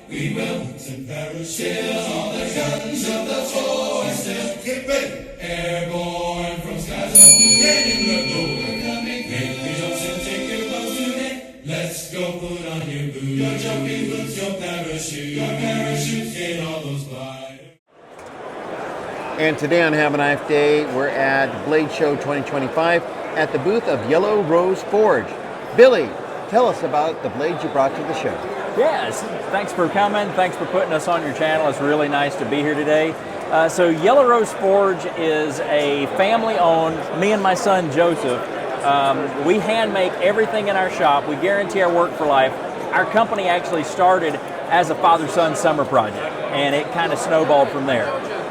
We will send parachutes on the guns of the force. Get ready. Airborne from skies of blue. Get in the door. We're coming. Make the jumps and take your boats today. Let's go put on your boots. Your jumping boots, your parachute. Your parachutes, get all those by. And today on Have a Knife Day, we're at Blade Show 2025 at the booth of Yellow Rose Forge. Billy, tell us about the blades you brought to the show. Yes, thanks for coming. Thanks for putting us on your channel. It's really nice to be here today. So Yellow Rose Forge is a family-owned, me and my son Joseph. We hand make everything in our shop. We guarantee our work for life. Our company actually started as a father-son summer project, and it kind of snowballed from there.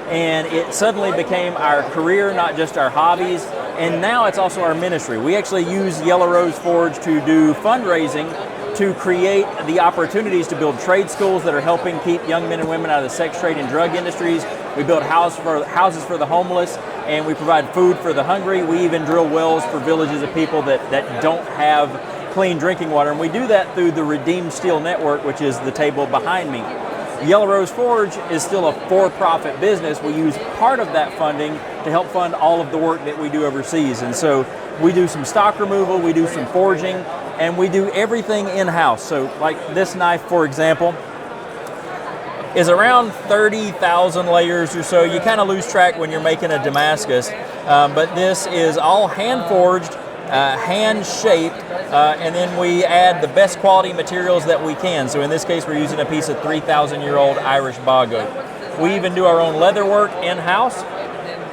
And it suddenly became our career, not just our hobbies, and now it's also our ministry. We actually use Yellow Rose Forge to do fundraising to create the opportunities to build trade schools that are helping keep young men and women out of the sex trade and drug industries. We build houses for the homeless, and we provide food for the hungry. We even drill wells for villages of people that don't have clean drinking water, and we do that through the Redeemed Steel Network, which is the table behind me. Yellow Rose Forge is still a for-profit business. We use part of that funding to help fund all of the work that we do overseas. And so we do some stock removal, we do some forging, and we do everything in-house. So like this knife, for example, is around 30,000 layers or so. You kind of lose track when you're making a Damascus, but this is all hand-forged, hand-shaped, and then we add the best quality materials that we can. So in this case, we're using a piece of 3,000-year-old Irish bog oak. We even do our own leather work in-house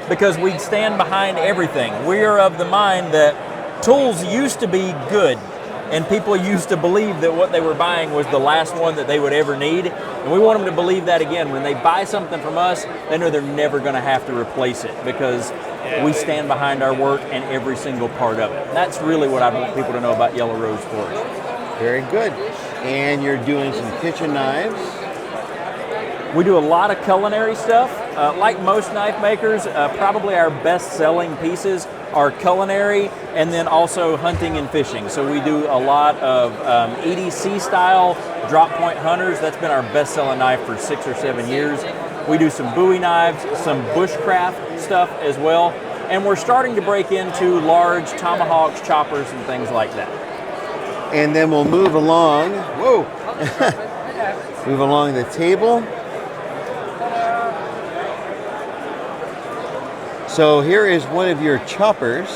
because we stand behind everything. We are of the mind that tools used to be good, and people used to believe that what they were buying was the last one that they would ever need. And we want them to believe that again. When they buy something from us, they know they're never going to have to replace it because we stand behind our work and every single part of it. That's really what I want people to know about Yellow Rose Forge. Very good. And you're doing some kitchen knives. We do a lot of culinary stuff. Like most knife makers, probably our best-selling pieces are culinary and then also hunting and fishing. So we do a lot of EDC-style drop point hunters. That's been our best-selling knife for 6 or 7 years. We do some Bowie knives, some bushcraft stuff as well, and we're starting to break into large tomahawks, choppers, and things like that. And then we'll move along, whoa, move along the table. So here is one of your choppers.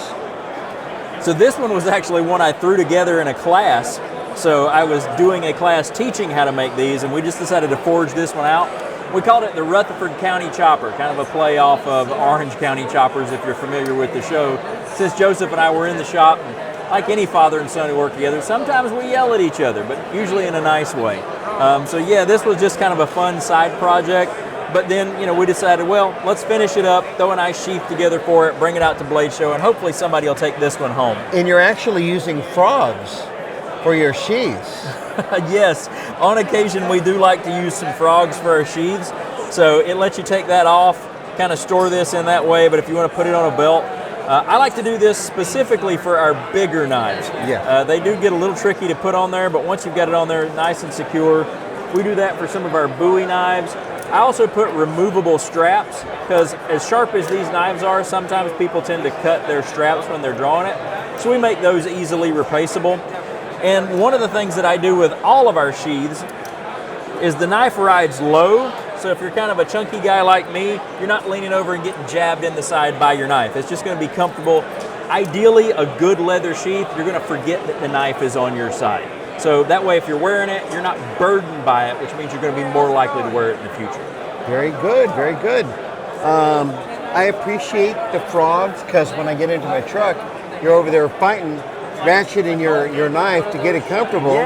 So this one was actually one I threw together in a class. So I was doing a class teaching how to make these, and we just decided to forge this one out. We called it the Rutherford County Chopper, kind of a play off of Orange County Choppers if you're familiar with the show. Since Joseph and I were in the shop, like any father and son who work together, sometimes we yell at each other, but usually in a nice way. So yeah, this was just kind of a fun side project. But then, you know, we decided, well, let's finish it up, throw a nice sheath together for it, bring it out to Blade Show, and hopefully somebody will take this one home. And you're actually using frogs for your sheaths. Yes, on occasion we do like to use some frogs for our sheaths. So it lets you take that off, kind of store this in that way, but if you want to put it on a belt, I like to do this specifically for our bigger knives. Yeah. They do get a little tricky to put on there, but once you've got it on there nice and secure, we do that for some of our Bowie knives. I also put removable straps because as sharp as these knives are, sometimes people tend to cut their straps when they're drawing it. So we make those easily replaceable. And one of the things that I do with all of our sheaths is the knife rides low. So if you're kind of a chunky guy like me, you're not leaning over and getting jabbed in the side by your knife. It's just going to be comfortable. Ideally, a good leather sheath, you're going to forget that the knife is on your side. So that way, if you're wearing it, you're not burdened by it, which means you're going to be more likely to wear it in the future. Very good, very good. I appreciate the frogs because when I get into my truck, you're over there fighting, ratcheting your knife to get it comfortable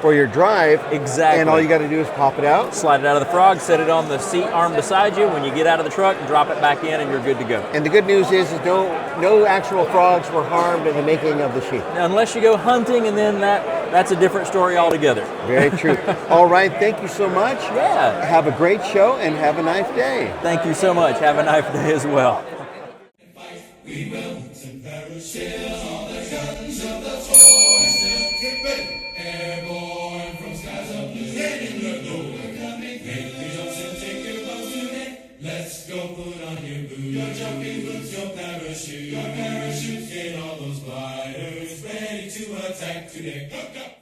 for your drive. Exactly. And all you got to do is pop it out. Slide it out of the frog, set it on the seat arm beside you. When you get out of the truck, drop it back in and you're good to go. And the good news is no actual frogs were harmed in the making of the sheath. Unless you go hunting, and then that's a different story altogether. Very true. All right, thank you so much. Yeah. Have a great show and have a nice day. Thank you so much. Have a nice day as well. We will send parachutes on the guns of the force. Get ready. Airborne from skies of blue. Get in the door. Jumping boots, your parachute. Your parachute. Get all those gliders ready to attack today. Go, go.